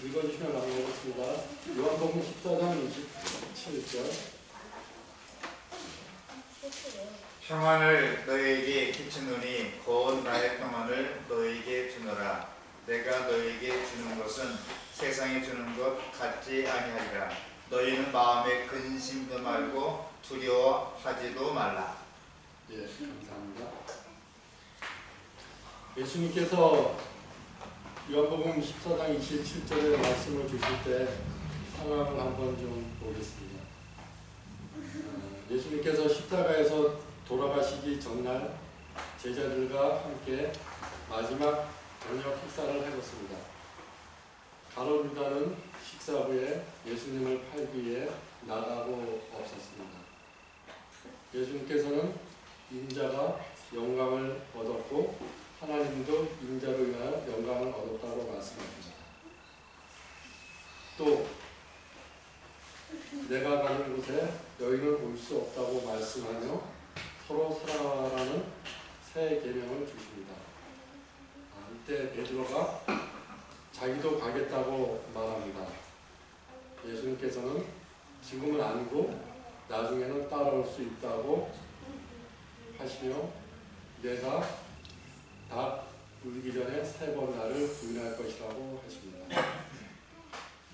읽어주시면 감사하겠습니다. 요한복음 14장 27절. 평안을 너희에게 끼치노니 곧 나의 평안을 너희에게 주노라. 내가 너희에게 주는 것은 세상에 주는 것 같지 아니하리라. 너희는 마음에 근심도 말고 두려워하지도 말라. 예, 감사합니다. 예수님께서 요한복음 14장 27절의 말씀을 주실 때 상황을 한번 좀 보겠습니다. 예수님께서 십자가에서 돌아가시기 전날 제자들과 함께 마지막 저녁 식사를 해봤습니다. 가룟 유다는 식사 후에 예수님을 팔기 위해 나가고 없었습니다. 예수님께서는 인자가 영광을 얻었고 하나님도 인자로 인하여 영광을 얻었다고 말씀합니다. 또 내가 가는 곳에 너희는 올 수 없다고 말씀하며 서로 사랑하라는 새 계명을 주십니다. 이때 베드로가 자기도 가겠다고 말합니다. 예수님께서는 지금은 아니고 나중에는 따라올 수 있다고 하시며 내가 닭 울기 전에 3번 나를 부인할 것이라고 하십니다.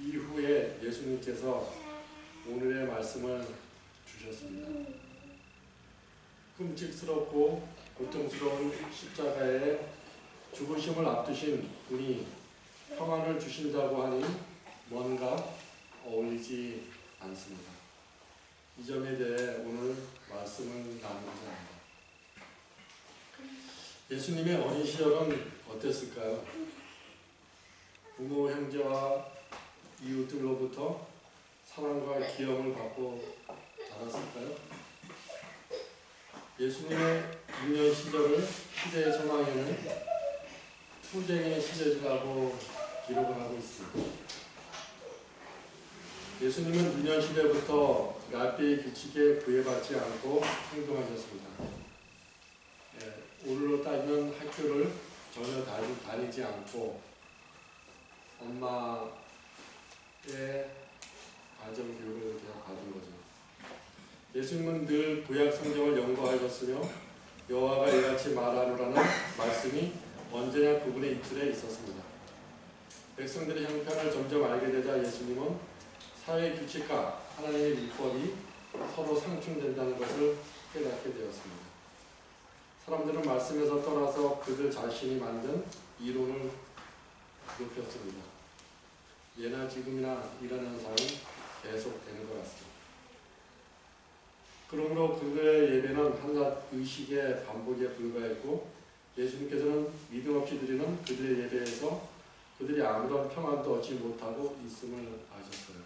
이후에 예수님께서 오늘의 말씀을 주셨습니다. 끔찍스럽고 고통스러운 십자가의 죽으심을 앞두신 분이 평안을 주신다고 하니 뭔가 어울리지 않습니다. 이 점에 대해 오늘 말씀을 나누고자 합니다. 예수님의 어린 시절은 어땠을까요? 부모, 형제와 이웃들로부터 사랑과 기염을 받고 자랐을까요? 예수님의 유년 시절을 시대의 소망에는 투쟁의 시절이라고 기록을 하고 있습니다. 예수님은 유년 시대부터 랍비의 규칙에 구애받지 않고 행동하셨습니다. 오늘로 따지면 학교를 전혀 다니지 않고 엄마의 가정교육을 그냥 받은 거죠. 예수님은 늘 구약 성경을 연구하셨으며 여호와가 이같이 말하노라는 말씀이 언제나 그분의 입술에 있었습니다. 백성들의 형편을 점점 알게 되자 예수님은 사회 규칙과 하나님의 율법이 서로 상충된다는 것을 깨닫게 되었습니다. 사람들은 말씀에서 떠나서 그들 자신이 만든 이론을 높였습니다. 예나 지금이나 이런 현상은 계속되는 것 같습니다. 그러므로 그들의 예배는 한낱 의식의 반복에 불과했고 예수님께서는 믿음 없이 드리는 그들의 예배에서 그들이 아무런 평안도 얻지 못하고 있음을 아셨어요.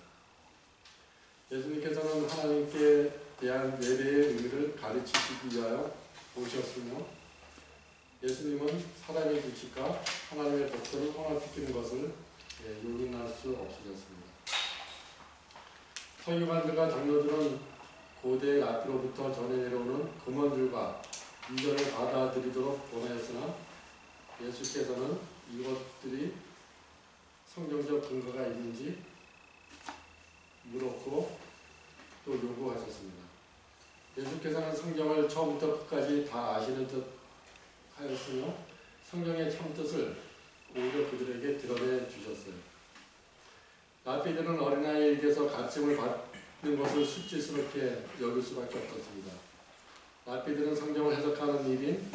예수님께서는 하나님께 대한 예배의 의미를 가르치시기 위하여 오셨으며 예수님은 사람의 규칙과 하나님의 법도를 혼합시키는 것을 용인할 수 없으셨습니다. 서기관들과 장로들은 고대 랍비로부터 전해 내려오는 금원들과 이전을 받아들이도록 권하였으나 예수께서는 이것들이 성경적 근거가 있는지 물었고 또 요구하셨습니다. 예수께서는 성경을 처음부터 끝까지 다 아시는 듯 하였으며 성경의 참뜻을 오히려 그들에게 드러내 주셨어요. 랍비들은 어린아이에게서 가르침을 받는 것을 수치스럽게 여길 수밖에 없었습니다. 랍비들은 성경을 해석하는 일인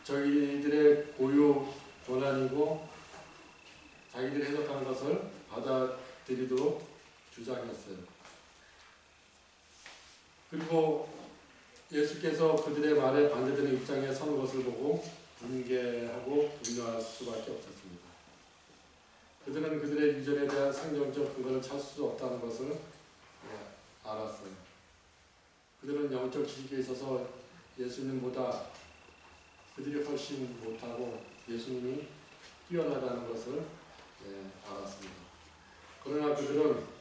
저희들의 고유 권한이고 자기들이 해석한 것을 받아들이도록 주장했어요. 그리고 예수께서 그들의 말에 반대되는 입장에 선 것을 보고 분개하고 분노할 수밖에 없었습니다. 그들은 그들의 유전에 대한 성경적 근거를 찾을 수 없다는 것을 알았어요. 그들은 영적 지식에 있어서 예수님보다 그들이 훨씬 못하고 예수님이 뛰어나다는 것을 알았습니다. 그러나 그들은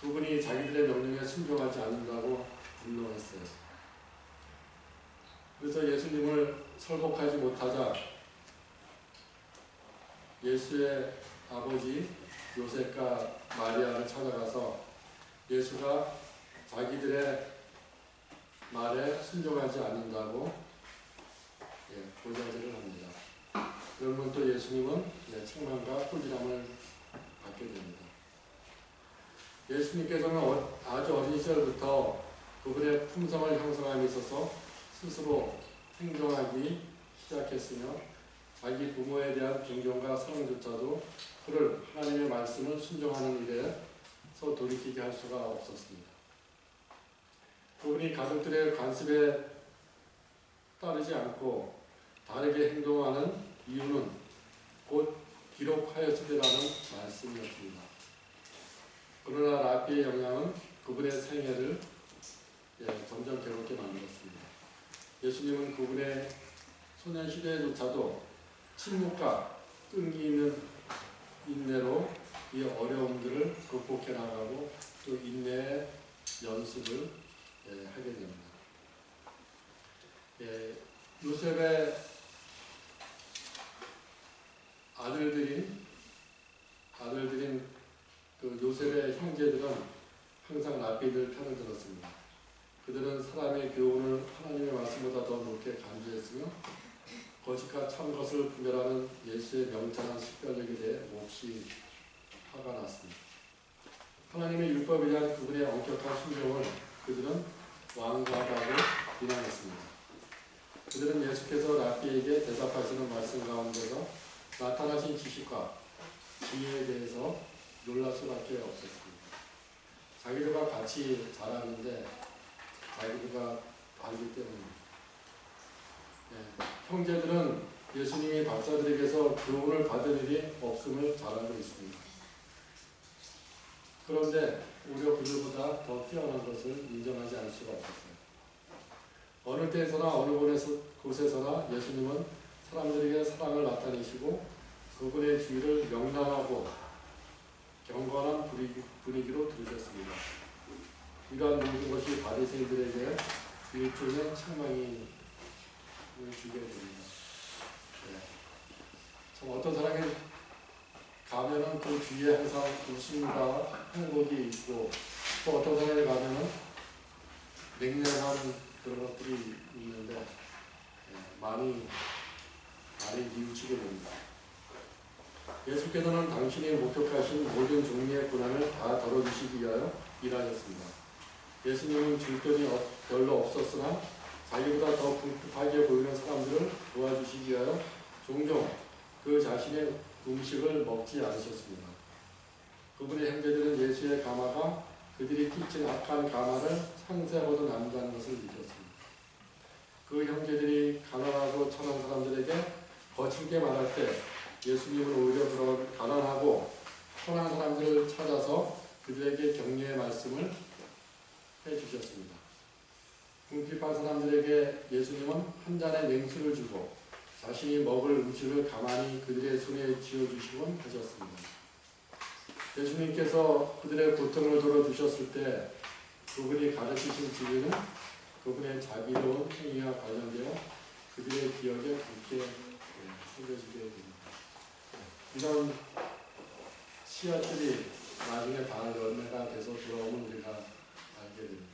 그분이 자기들의 명령에 순종하지 않는다고 분노했어요. 그래서 예수님을 설복하지 못하자 예수의 아버지 요셉과 마리아를 찾아가서 예수가 자기들의 말에 순종하지 않는다고 고자질을 합니다. 그러면 또 예수님은 책망과 꾸지람을 받게 됩니다. 예수님께서는 아주 어린 시절부터 그분의 품성을 형성함에 있어서 스스로 행동하기 시작했으며 자기 부모에 대한 존경과 사랑조차도 그를 하나님의 말씀을 순종하는 일에서 돌이키게 할 수가 없었습니다. 그분이 가족들의 관습에 따르지 않고 다르게 행동하는 이유는 곧 기록하였으리라는 말씀이었습니다. 그러나 라피의 영향은 그분의 생애를 점점 괴롭게 만들었습니다. 예수님은 그분의 소년 시대조차도 침묵과 끈기 있는 인내로 이 어려움들을 극복해 나가고 또 인내의 연습을 하게 됩니다. 요셉의 아들들인 그 요셉의 형제들은 항상 라피들 편을 들었습니다. 그들은 사람의 교훈을 하나님의 말씀보다 더 높게 간주했으며 거짓과 참 것을 분별하는 예수의 명철한 식별력에 대해 몹시 화가 났습니다. 하나님의 율법에 대한 그분의 엄격한 순종을 그들은 완고하다고 비난했습니다. 그들은 예수께서 라피에게 대답하시는 말씀 가운데서 나타나신 지식과 지혜에 대해서 놀랄 수밖에 없었습니다. 자기들과 같이 자라는데 자기들과 다르기 때문입니다. 형제들은 예수님이 박사들에게서 교훈을 받을 일이 없음을 잘 알고 있습니다. 그런데 오히려 그들보다 더 뛰어난 것을 인정하지 않을 수가 없었어요. 어느 때에서나 어느 곳에서나 예수님은 사람들에게 사랑을 나타내시고 그분의 주의를 명랑하고 경건한 분위기로 들으셨습니다. 이러한 모든 것이 바리새인들에게 일종의 책망이 주게 됩니다. 참 어떤 사람이 가면은 그 뒤에 항상 웃음과 행복이 있고 또 어떤 사람이 가면은 냉랭한 그런 것들이 있는데 많이 뉘우치게 됩니다. 예수께서는 당신이 목격하신 모든 종류의 고난을 다 덜어주시기 위하여 일하셨습니다. 예수님은 줄돈이 별로 없었으나 자기보다 더 궁핍하게 보이는 사람들을 도와주시기 위하여 종종 그 자신의 음식을 먹지 않으셨습니다. 그분의 형제들은 예수의 가마가 그들이 끼친 악한 가마를 상세하고도 남다는 것을 느꼈습니다. 그 형제들이 가난하고 천한 사람들에게 거칠게 말할 때 예수님은 오히려 그런 가난하고 천한 사람들을 찾아서 그들에게 격려의 말씀을 해주셨습니다. 궁핍한 사람들에게 예수님은 한 잔의 냉수를 주고 자신이 먹을 음식을 가만히 그들의 손에 쥐어주시곤 하셨습니다. 예수님께서 그들의 고통을 들어주셨을 때 그분이 가르치신 진리는 그분의 자비로운 행위와 관련되어 그들의 기억에 깊게 새겨지게 됩니다. 이런 씨앗들이 나중에 다 열매가 돼서 돌아오면 우리가 알게 됩니다.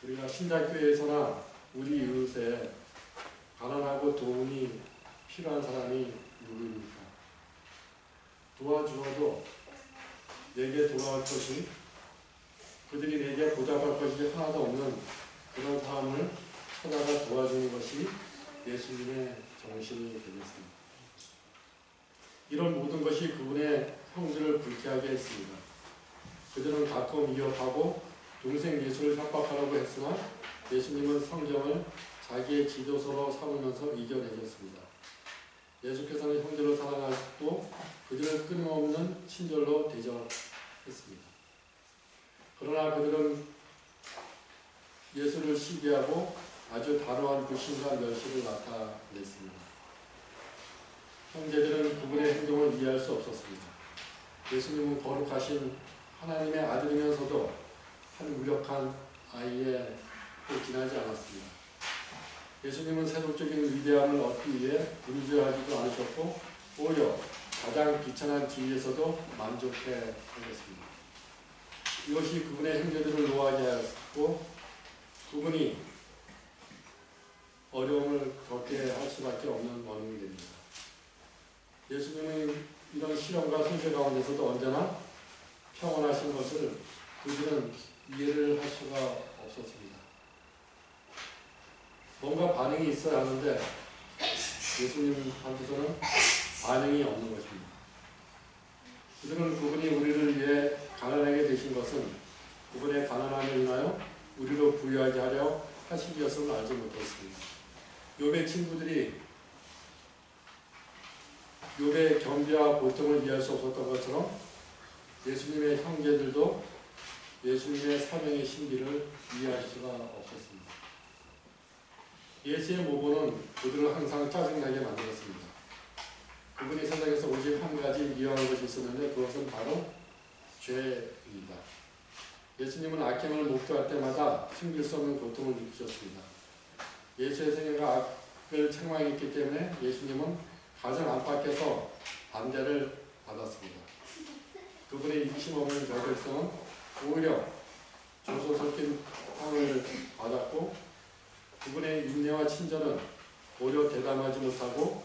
우리가 신자교회에서나 우리 이웃에 가난하고 도움이 필요한 사람이 누구입니까? 도와주어도 내게 돌아올 것이 그들이 내게 보답할 것이 하나도 없는 그런 사람을 찾아가 도와주는 것이 예수님의 정신이 되겠습니다. 이런 모든 것이 그분의 형들을 불쾌하게 했습니다. 그들은 가끔 위협하고 동생 예수를 협박하라고 했으나 예수님은 성경을 자기의 지도서로 삼으면서 이겨내셨습니다. 예수께서는 형제를 사랑하셨고 그들을 끊임없는 친절로 대접했습니다. 그러나 그들은 예수를 시기하고 아주 단호한 불신과 멸시를 나타냈습니다. 형제들은 그분의 행동을 이해할 수 없었습니다. 예수님은 거룩하신 하나님의 아들이면서도 한 무력한 아이에 지나지 않았습니다. 예수님은 세속적인 위대함을 얻기 위해 분주하지도 않으셨고 오히려 가장 비천한 지위에서도 만족해 하겠습니다. 이것이 그분의 형제들을 노하게 하였고 그분이 어려움을 겪게 할 수밖에 없는 원인이 됩니다. 예수님은 이런 시련과 손실 가운데서도 언제나 평온하신 것을 그들은 이해를 할 수가 없었습니다. 뭔가 반응이 있어야 하는데 예수님한테서는 반응이 없는 것입니다. 그들은 그분이 우리를 위해 가난하게 되신 것은 그분의 가난함을 인하여 우리로 부유하게 하려 하시기였음을 알지 못했습니다. 욥의 친구들이 욥의 겸비와 보통을 이해할 수 없었던 것처럼 예수님의 형제들도 예수님의 사명의 신비를 이해할 수가 없었습니다. 예수의 모보는 그들을 항상 짜증나게 만들었습니다. 그분이 세상에서 오직 한 가지 미워하는 것이 있었는데 그것은 바로 죄입니다. 예수님은 악행을 목도할 때마다 숨길 수 없는 고통을 느끼셨습니다. 예수의 생애가 악을 책망했기 때문에 예수님은 가정 안팎에서 반대를 받았습니다. 그분의 이기심 없는 저결성은 오히려 조소 섞인 상을 받았고 그분의 인내와 친절은 오히려 대담하지 못하고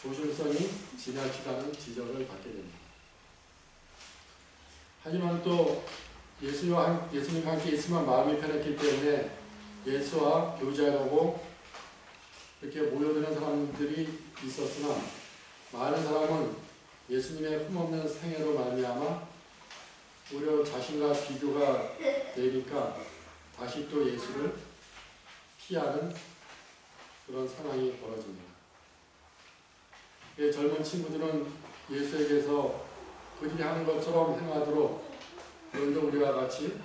조심성이 지나치다는 지적을 받게 됩니다. 하지만 또 예수님과 함께 있으면 마음이 편했기 때문에 예수와 교제하려고 이렇게 모여드는 사람들이 있었으나 많은 사람은 예수님의 흠없는 생애로 말미암아 오히려 자신과 비교가 되니까 다시 또 예수를 피하는 그런 상황이 벌어집니다. 젊은 친구들은 예수에게서 그들이 하는 것처럼 행하도록 먼저 우리와 같이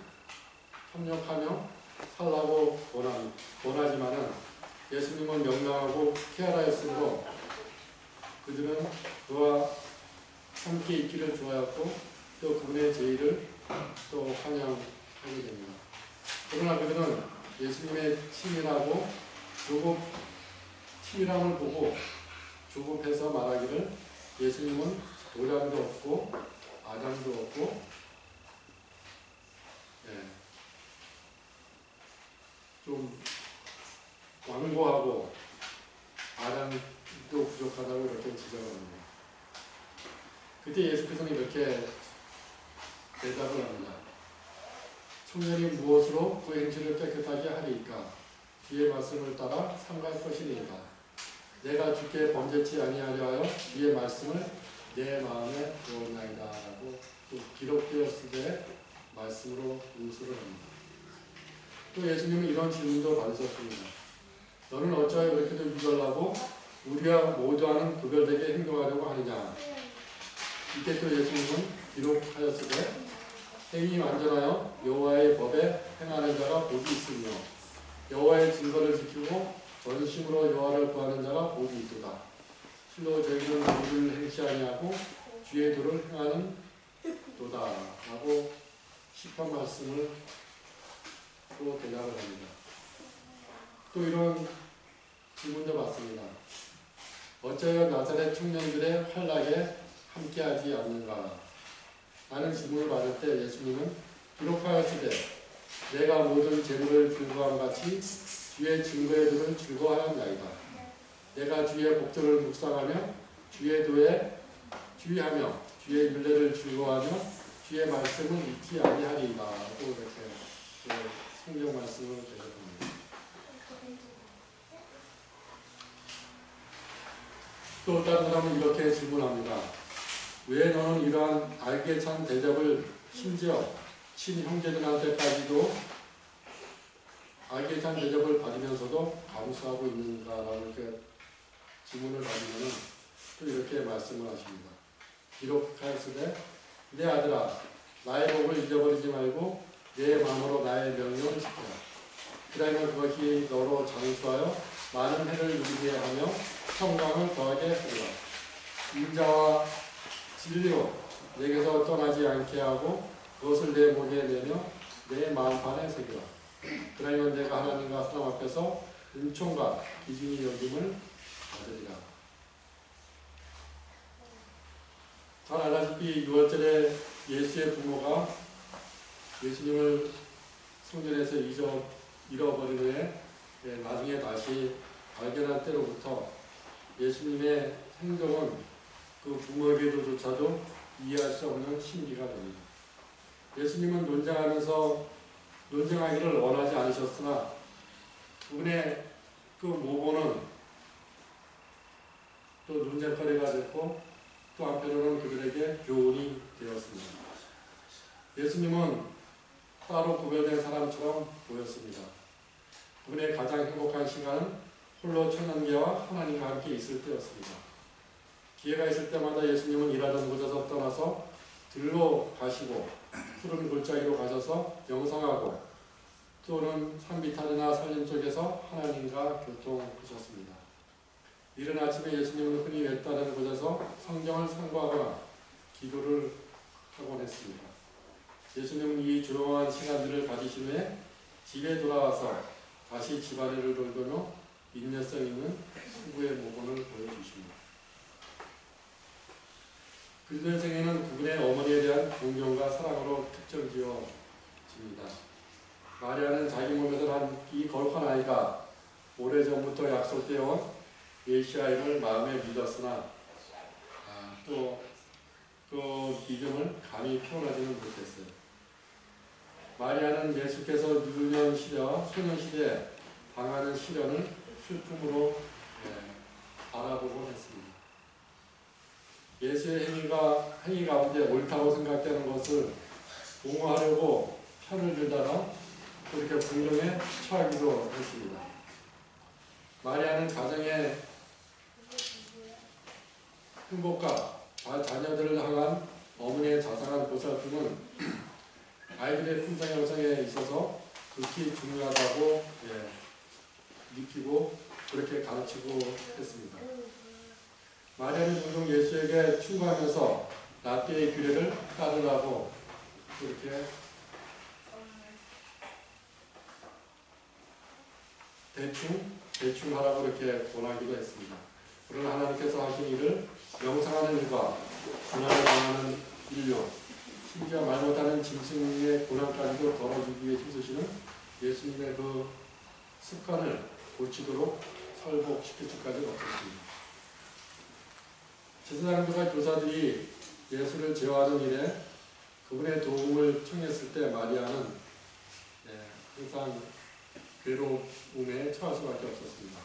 협력하며 살라고 원하지만은 예수님은 명랑하고 쾌활하였으므로 그들은 그와 함께 있기를 좋아했고 또 그분의 제의를 또 환영하게 됩니다. 그러나 그들은 예수님의 치밀함을 보고 조급해서 말하기를 예수님은 도량도 없고 아량도 없고 좀 완고하고 아량도 부족하다고 이렇게 지적을 합니다. 그때 예수께서는 이렇게 대답을 합니다. 청년이 무엇으로 그 행실을 깨끗하게 하리이까? 주의 말씀을 따라 삼갈 것이니이다. 내가 주께 범죄치 아니하려 하여 주의 말씀을 내 마음에 두었나이다 라고 또 기록되었으되 말씀으로 인수를 합니다. 또 예수님은 이런 질문도 받으셨습니다. 너는 어찌하여 그렇게도 유별나고 우리와 모두와는 구별되게 행동하려고 하느냐? 이때 또 예수님은 기록하였으되 행위 완전하여 여호와의 법에 행하는 자가 복이 있으며 여호와의 증거를 지키고 전심으로 여호와를 구하는 자가 복이 있도다. 실로 저희는 모든 행치 아니하고 주의 도를 행하는 도다 라고 시편 말씀을 또 대답을 합니다. 또 이런 질문도 받습니다. 어찌하여 나사렛 청년들의 환락에 함께하지 않는가? 라는 질문을 받을 때 예수님은 기록하였으되 내가 모든 재물을 즐거함 같이 주의 증거의 도를 즐거워하였나이다. 내가 주의 복전을 묵상하며 주의 도에 주의하며 주의 율례를 즐거워하며 주의 말씀을 잊지 아니하리이다. 라고 이렇게 성경 말씀을 대답합니다. 또 다른 사람은 이렇게 질문합니다. 왜 너는 이러한 알게 찬 대접을 심지어 친형제들한테까지도 알게 찬 대접을 받으면서도 감수하고 있는가라고 이렇게 질문을 받으면 또 이렇게 말씀을 하십니다. 기록하였으되 내 아들아 나의 법을 잊어버리지 말고 내 마음으로 나의 명령을 지켜라. 그러면 그것이 너로 장수하여 많은 해를 누리게 하며 평강을 더하게 하리라. 인자와 진리로 내게서 떠나지 않게 하고 그것을 내 목에 내며 내 마음판에 새기라. 그러면 내가 하나님과 사람 앞에서 은총과 기준이 여김을 받으리라. 잘 알다시피 6월절에 예수의 부모가 예수님을 성전에서 잃어버린 후에 나중에 다시 발견한 때로부터 예수님의 행동은 그 부모에게조차도 이해할 수 없는 신비가 됩니다. 예수님은 논쟁하기를 원하지 않으셨으나 그분의 그 모범은 또 논쟁거리가 됐고 또 한편으로는 그들에게 교훈이 되었습니다. 예수님은 따로 구별된 사람처럼 보였습니다. 그분의 가장 행복한 시간은 홀로 천연계와 하나님과 함께 있을 때였습니다. 기회가 있을 때마다 예수님은 일하던 곳에서 떠나서 들로 가시고 푸른 골짜기로 가셔서 명상하고 또는 산비탈이나 산림 속에서 하나님과 교통하셨습니다. 이른 아침에 예수님은 흔히 외딴는 곳에서 성경을 상고하거나 기도를 하곤 했습니다. 예수님은 이 조용한 시간들을 가지신 후에 집에 돌아와서 다시 집안일을 돌보며 인내성 있는 수고의 모범을 보여주십니다. 그리스도의 생애는 그분의 어머니에 대한 존경과 사랑으로 특정지어집니다. 마리아는 자기 몸에서 난 이 거룩한 아이가 오래전부터 약속되어 온 메시아임을 마음에 믿었으나 또 그 믿음을 감히 표현하지는 못했어요. 마리아는 예수께서 유년 시대와 소년 시대에 당하는 시련을 슬픔으로 바라보곤 했습니다. 예수의 행위 가운데 옳다고 생각되는 것을 옹호하려고 편을 들다가 그렇게 불명에 처하기도 했습니다. 마리아는 가정의 행복과 자녀들을 향한 어머니의 자상한 보살핌은 아이들의 품성 형성에 있어서 극히 중요하다고 느끼고 그렇게 가르치고 했습니다. 마리아는 종종 예수에게 충고하면서 라떼의 규례를 따르라고 그렇게 대충 하라고 이렇게 권하기도 했습니다. 그러나 하나님께서 하신 일을 명상하는 일과 고난을 당하는 인류, 심지어 말 못하는 짐승의 고난까지도 덜어주기 위해 힘쓰시는 예수님의 그 습관을 고치도록 설복시킬 수까지는 없었습니다. 제사장들과 교사들이 예수를 제어하는 일에 그분의 도움을 청했을 때 마리아는 항상 괴로움에 처할 수밖에 없었습니다.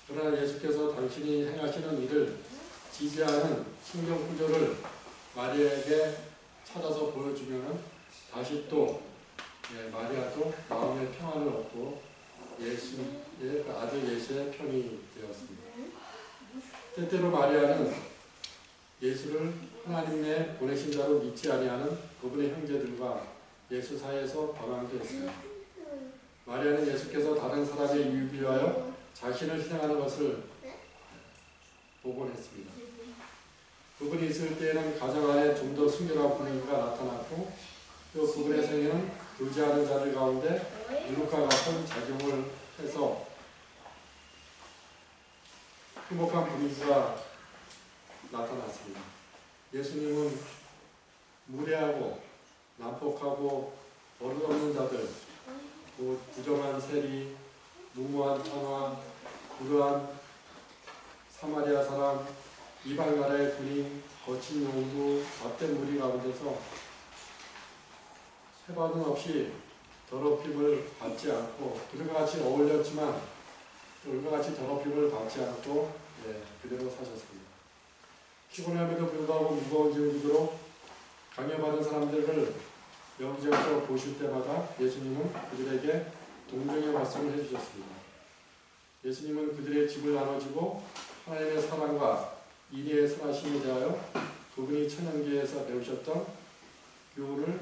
그러나 예수께서 당신이 행하시는 일을 지지하는 신경 구조를 마리아에게 찾아서 보여주면 다시 또 마리아도 마음의 평안을 얻고 예수의 아들 예수의 편이 되었습니다. 때때로 마리아는 예수를 하나님의 보내신 자로 믿지 아니하는 그분의 형제들과 예수 사이에서 방황도 했습니다. 마리아는 예수께서 다른 사람의 유익을 위하여 자신을 희생하는 것을 보곤 했습니다. 그분이 있을 때에는 가정 안에 좀 더 순결한 분위기가 나타났고 또 그분의 생애는 교제하는 자들 가운데 누룩과 같은 작용을 해서 행복한 분위기가 나타났습니다. 예수님은 무례하고 난폭하고 버릇없는 자들, 부정한 세리, 무모한 천하, 불우한 사마리아 사람, 이방 나라의 군인, 거친 농부, 잣된 무리 가운데서 해바름 없이 더럽힘을 받지 않고 그들과 같이 어울렸지만 그들과 같이 더럽힘을 받지 않고 그대로 사셨습니다. 피곤함에도 불구하고 무거운 짐을 지도록 강요받은 사람들을 여기저기서 보실 때마다 예수님은 그들에게 동정의 말씀을 해주셨습니다. 예수님은 그들의 집을 나눠주고 하나님의 사랑과 인애의 선하심에 대하여 그분이 천연계에서 배우셨던 교훈을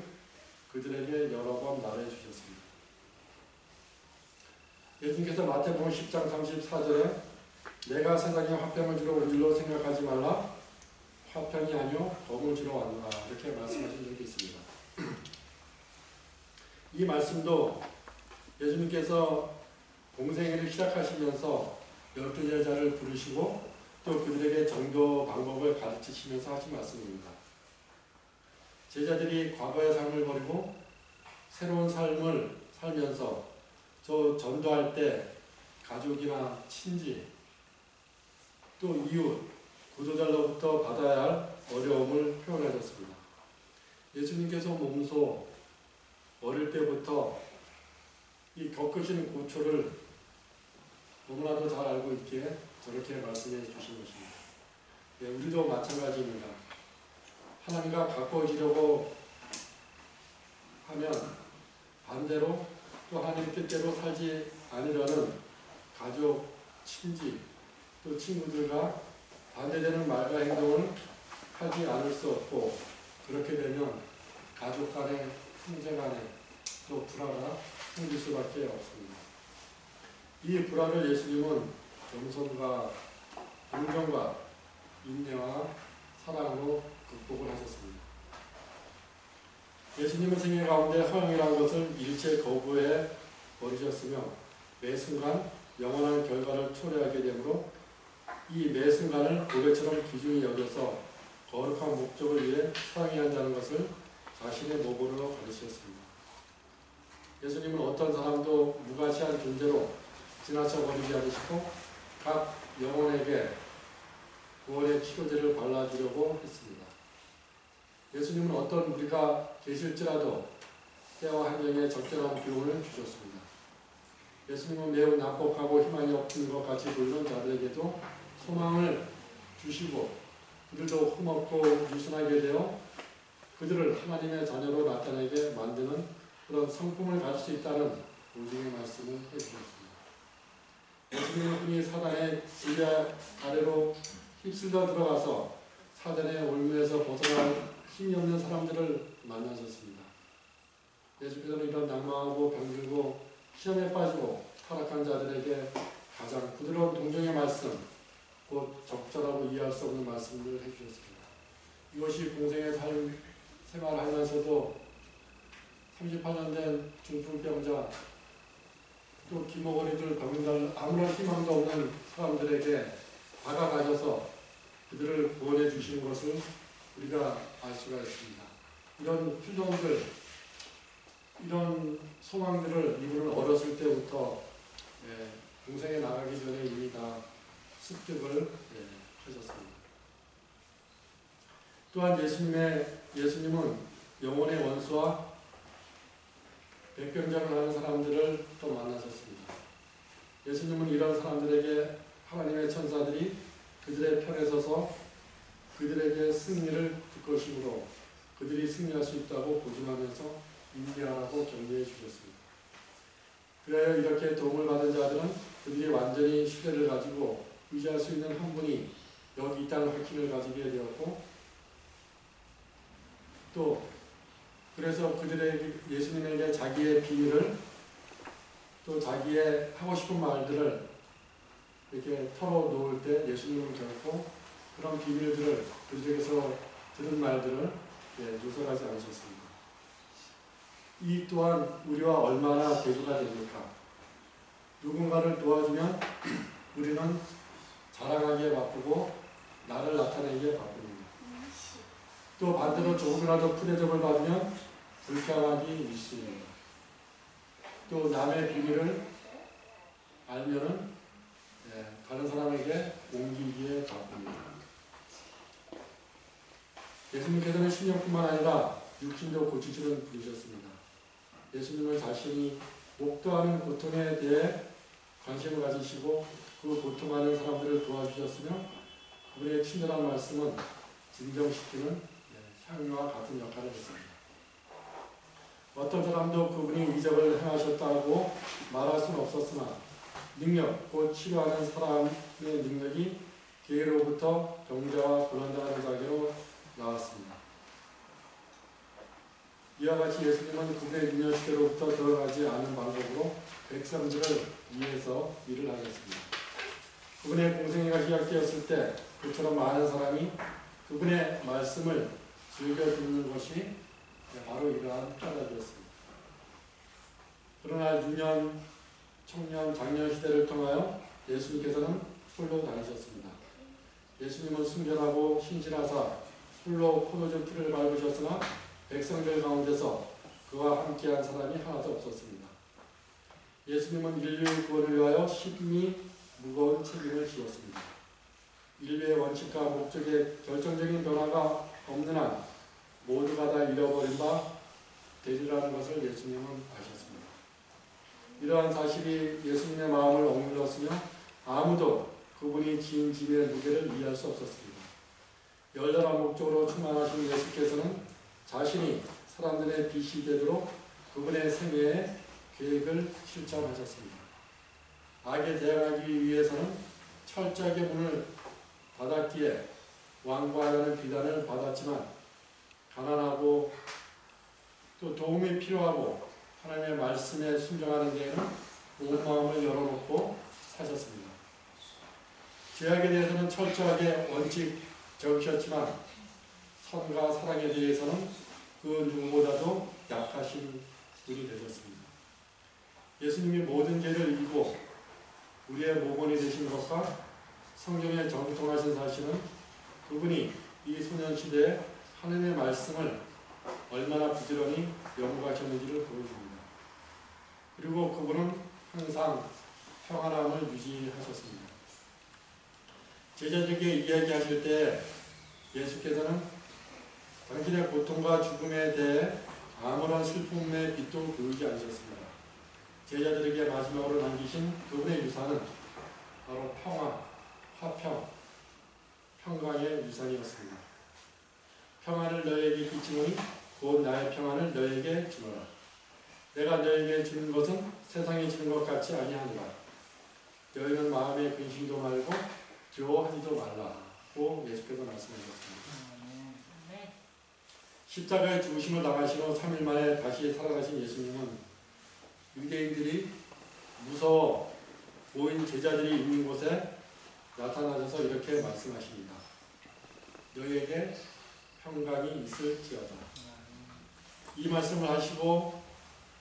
그들에게 여러 번 말해 주셨습니다. 예수님께서 마태복음 10장 34절에 내가 세상에 화평을 주러 온 줄로 생각하지 말라 화평이 아니요 법을 주러 왔노라 이렇게 말씀하신 적이 있습니다. 이 말씀도 예수님께서 공생애를 시작하시면서 12 제자를 부르시고 또 그들에게 정도 방법을 가르치시면서 가르치시면서 하신 말씀입니다. 제자들이 과거의 삶을 버리고 새로운 삶을 살면서 저 전도할 때 가족이나 친지 또 이웃, 구도자로부터 받아야 할 어려움을 표현하셨습니다. 예수님께서 몸소 어릴 때부터 이 겪으신 고초를 너무나도 잘 알고 있기에 저렇게 말씀해 주신 것입니다. 예, 우리도 마찬가지입니다. 하나님과 가까워지려고 하면 반대로 또 하나님 뜻대로 살지 않으려는 가족, 친지, 또 친구들과 반대되는 말과 행동을 하지 않을 수 없고, 그렇게 되면 가족 간에, 형제 간에 또 불화가 생길 수밖에 없습니다. 이 불화를 예수님은 겸손과 공정과 인내와 사랑으로 극복을 하셨습니다. 예수님은 생애 가운데 허영이라는 것을 일체 거부해 버리셨으며 매 순간 영원한 결과를 초래하게 되므로 이 매 순간을 고백처럼 귀중히 여겨서 거룩한 목적을 위해 사랑해야 한다는 것을 자신의 모범으로 가르치셨습니다. 예수님은 어떤 사람도 무가치한 존재로 지나쳐 버리지 않으시고 각 영혼에게 구원의 치료제를 발라주려고 했습니다. 예수님은 어떤 무리가 계실지라도 때와 환경에 적절한 교훈을 주셨습니다. 예수님은 매우 난폭하고 희망이 없는 것 같이 보이는 자들에게도 소망을 주시고 그들도 흠없고 유순하게 되어 그들을 하나님의 자녀로 나타내게 만드는 그런 성품을 가질 수 있다는 보증의 말씀을 해주셨습니다. 예수님은 흔히 사단의 지배 아래로 휩쓸려 들어가서 사단의 올무에서 벗어날 힘이 없는 사람들을 만나셨습니다. 예수께서는 이런 낭망하고 병들고 시험에 빠지고 타락한 자들에게 가장 부드러운 동정의 말씀, 곧 적절하고 이해할 수 없는 말씀을 해주셨습니다. 이것이 공생의 생활하면서도 38년 된 중풍병자, 또 기모거리들, 병들, 아무런 희망도 없는 사람들에게 다가가셔서 그들을 구원해 주시는 것을 우리가 알 수가 있습니다. 이런 표정들, 이런 소망들을 이분은 어렸을 때부터 공생에 나가기 전에 이미 다 습득을 하셨습니다. 또한 예수님은 영혼의 원수와 백병장을 하는 사람들을 또 만나셨습니다. 예수님은 이런 사람들에게 하나님의 천사들이 그들의 편에 서서 그들에게 승리를 줄 것이므로 그들이 승리할 수 있다고 보증하면서 인내하라고 격려해 주셨습니다. 그래야 이렇게 도움을 받은 자들은 그들이 완전히 신뢰를 가지고 의지할 수 있는 한 분이 여기 있다는 확신을 가지게 되었고, 또 그래서 그들에게 예수님에게 자기의 비밀을 또 자기의 하고 싶은 말들을 이렇게 털어놓을 때 예수님은 결코 그런 비밀들을 그들에게서 들은 말들을 누설하지 않으셨습니다. 이 또한 우리와 얼마나 대조가 됩니까? 누군가를 도와주면 우리는 자랑하기에 바쁘고 나를 나타내기에 바쁩니다. 또 반대로 조금이라도 푸대접을 받으면 불평하기 일쑤입니다. 또 남의 비밀을 알면은 다른 사람에게 옮기기에 바쁩니다. 예수님께서는 신령뿐만 아니라 육신도 고치시는 분이셨습니다. 예수님은 자신이 목도하는 고통에 대해 관심을 가지시고 그 고통하는 사람들을 도와주셨으며 그분의 친절한 말씀은 진정시키는 향유와 같은 역할을 했습니다. 어떤 사람도 그분이 이적을 행하셨다고 말할 수는 없었으나 능력, 곧 치료하는 사람의 능력이 교회로부터 병자와 고난당하는 자에게로 나왔습니다. 이와 같이 예수님은 그분의 능력시대로부터 들어가지 않은 방법으로 백성들을 위해서 일을 하셨습니다. 그분의 공생애가 시작되었을 때 그처럼 많은 사람이 그분의 말씀을 즐겨 듣는 것이 바로 이러한 까닭이었습니다. 그러나 유년, 청년, 장년 시대를 통하여 예수님께서는 홀로 다니셨습니다. 예수님은 순전하고 신실하사 홀로 포도주 틀을 밟으셨으나 백성들 가운데서 그와 함께한 사람이 하나도 없었습니다. 예수님은 인류의 구원을 위하여 심히 무거운 책임을 지었습니다. 인류의 원칙과 목적에 결정적인 변화가 없는 한 모두가 다 잃어버린 바 되리라는 것을 예수님은 아셨습니다. 이러한 사실이 예수님의 마음을 억눌렀으며 아무도 그분이 지은 짐의 무게를 이해할 수 없었습니다. 열렬한 목적으로 충만하신 예수께서는 자신이 사람들의 빛이 되도록 그분의 생애의 계획을 실천하셨습니다. 악에 대항하기 위해서는 철저하게 문을 닫았기에 왕과라는 비난을 받았지만 가난하고 또 도움이 필요하고 하나님의 말씀에 순종하는 데에는 온 마음을 열어놓고 사셨습니다. 죄악에 대해서는 철저하게 원칙적이셨지만 선과 사랑에 대해서는 그 누구보다도 약하신 분이 되셨습니다. 예수님이 모든 죄를 이기고 우리의 모본이 되신 것과 성경에 정통하신 사실은 그분이 이 소년시대에 하나님의 말씀을 얼마나 부지런히 연구하셨는지를 보여줍니다. 그리고 그분은 항상 평안함을 유지하셨습니다. 제자들에게 이야기하실 때 예수께서는 당신의 고통과 죽음에 대해 아무런 슬픔의 빛도 보이지 않으셨습니다. 제자들에게 마지막으로 남기신 그분의 유산은 바로 평화, 화평, 평강의 유산이었습니다. 평안을 너에게 끼치노니 곧 나의 평안을 너에게 주노라. 내가 너에게 주는 것은 세상이 주는 것 같지 아니하노라. 너희는 마음에 근심도 말고 두려워하지도 말라고 예수께서 말씀하셨습니다. 십자가의 죽으심을 당하신 후 3일 만에 다시 살아가신 예수님은 유대인들이 무서워 모인 제자들이 있는 곳에 나타나셔서 이렇게 말씀하십니다. 너희에게 평강이 있을지어다. 이 말씀을 하시고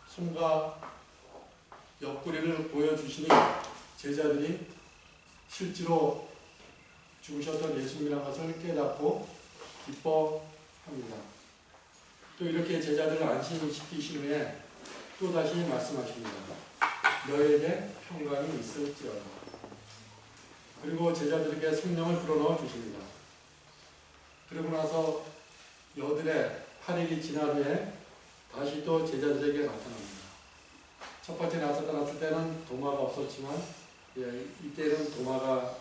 손과 옆구리를 보여주시니 제자들이 실제로 죽으셨던 예수님이라는 것을 깨닫고 기뻐합니다. 또 이렇게 제자들을 안심시키신 후에 또다시 말씀하십니다. 너에게 평강이 있을지어다. 그리고 제자들에게 성령을 불어넣어 주십니다. 그러고 나서 여들의 8일이 지난 후에 다시 또 제자들에게 나타납니다. 첫 번째 나타났을 때는 도마가 없었지만 이때는 도마가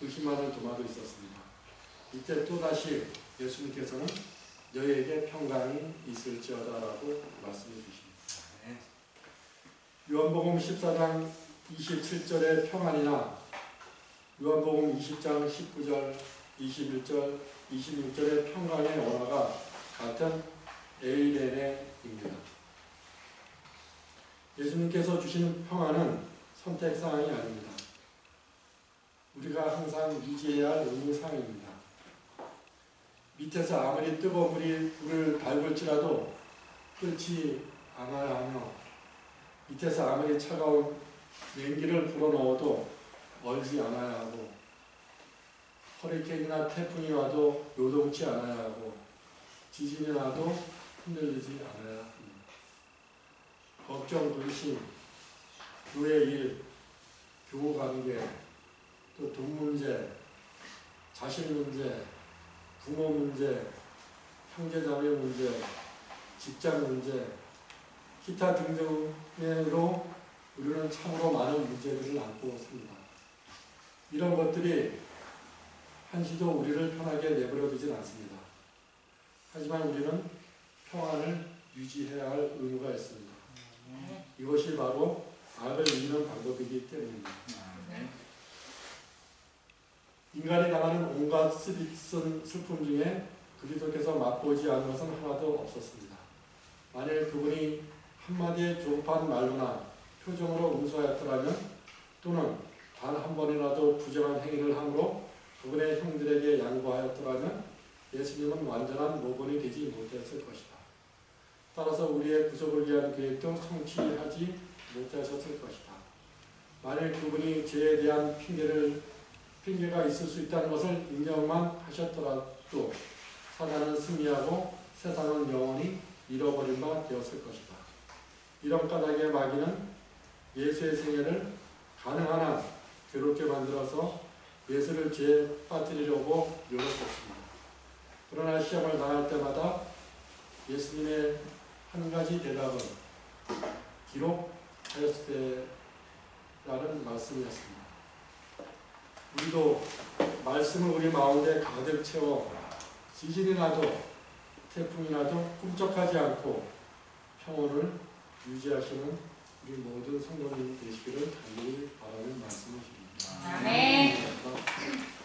의심하는 도마도 있었습니다. 이때 또다시 예수님께서는 너희에게 평강이 있을지어다라고 말씀해 주십니다. 요한복음 14장 27절의 평안이나 요한복음 20장 19절, 21절, 26절의 평강의 언어가 같은 에이레네입니다. 예수님께서 주시는 평안은 선택사항이 아닙니다. 우리가 항상 유지해야 할 의무사항입니다. 밑에서 아무리 뜨거운 불을 밟을지라도 끓지 않아야 하며 밑에서 아무리 차가운 냉기를 불어넣어도 얼지 않아야 하고 허리케인이나 태풍이 와도 요동치 않아야 하고 지진이 나도 흔들리지 않아야 합니다. 걱정, 근심, 교회 일, 교우 관계, 또 돈 문제, 자식 문제, 부모 문제, 형제자매 문제, 직장 문제, 기타 등등으로 우리는 참으로 많은 문제들을 안고 삽니다. 이런 것들이 한시도 우리를 편하게 내버려 두진 않습니다. 하지만 우리는 평안을 유지해야 할 의무가 있습니다. 이것이 바로 악을 이기는 방법이기 때문입니다. 인간이 당하는 온갖 쓰디쓴 슬픔 중에 그리스도께서 맛보지 않은 것은 하나도 없었습니다. 만일 그분이 한마디의 조급한 말로나 표정으로 응수하였더라면 또는 단 한 번이라도 부정한 행위를 함으로 그분의 형들에게 양보하였더라면 예수님은 완전한 모본이 되지 못했을 것이다. 따라서 우리의 구속을 위한 계획도 성취하지 못하셨을 것이다. 만일 그분이 죄에 대한 핑계를 핑계가 있을 수 있다는 것을 인정만 하셨더라도 사단은 승리하고 세상은 영원히 잃어버린 바 되었을 것이다. 이런 까닭에 마귀는 예수의 생애를 가능한 한 괴롭게 만들어서 예수를 죄에 빠뜨리려고 노력했습니다. 그러나 시험을 당할 때마다 예수님의 한 가지 대답은 기록하였을 때라는 말씀이었습니다. 우리도 말씀을 우리 마음에 가득 채워 지진이 나도 태풍이 나도 꿈쩍하지 않고 평온을 유지하시는 우리 모든 성도님이 되시기를 간절히 바라는 말씀을 드립니다. 아멘.